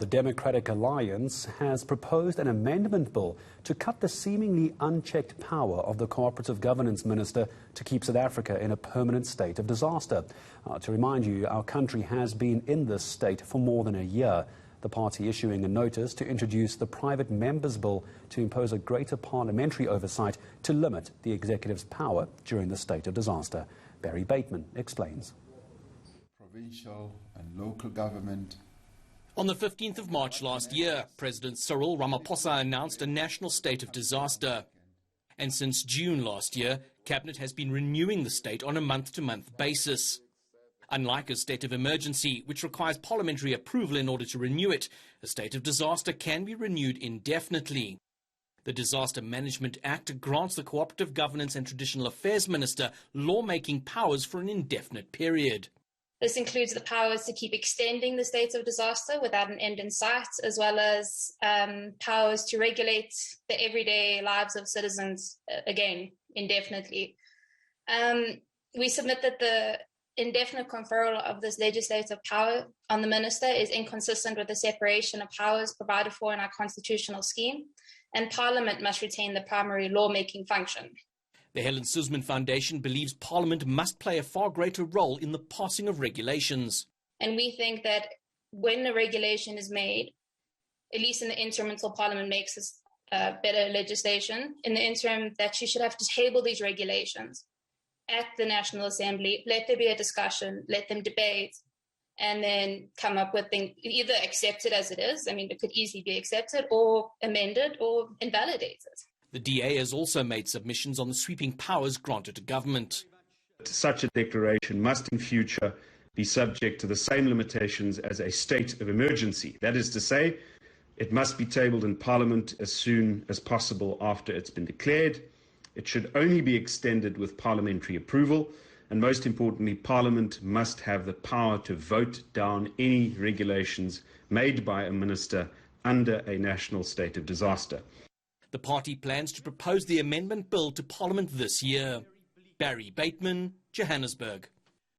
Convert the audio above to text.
The Democratic Alliance has proposed an amendment bill to cut the seemingly unchecked power of the Co-operative Governance Minister to keep South Africa in a permanent state of disaster. To remind you, our country has been in this state for more than a year. The party issuing a notice to introduce the private members bill to impose a greater parliamentary oversight to limit the executive's power during the state of disaster. Barry Bateman explains. Provincial and local government. On the 15th of March last year, President Cyril Ramaphosa announced a national state of disaster. And since June last year, Cabinet has been renewing the state on a month-to-month basis. Unlike a state of emergency, which requires parliamentary approval in order to renew it, a state of disaster can be renewed indefinitely. The Disaster Management Act grants the Co-operative Governance and Traditional Affairs Minister lawmaking powers for an indefinite period. This includes the powers to keep extending the state of disaster without an end in sight, as well as powers to regulate the everyday lives of citizens, again, indefinitely. We submit that the indefinite conferral of this legislative power on the minister is inconsistent with the separation of powers provided for in our constitutional scheme, and Parliament must retain the primary lawmaking function. The Helen Suzman Foundation believes Parliament must play a far greater role in the passing of regulations. And we think that when a regulation is made, at least in the interim until Parliament makes this better legislation, in the interim that you should have to table these regulations at the National Assembly, let there be a discussion, let them debate, and then come up with things, either accept it as it is, I mean, it could easily be accepted, or amended or invalidated. The DA has also made submissions on the sweeping powers granted to government. Such a declaration must in future be subject to the same limitations as a state of emergency. That is to say, it must be tabled in Parliament as soon as possible after it's been declared. It should only be extended with parliamentary approval. And most importantly, Parliament must have the power to vote down any regulations made by a minister under a national state of disaster. The party plans to propose the amendment bill to Parliament this year. Barry Bateman, Johannesburg.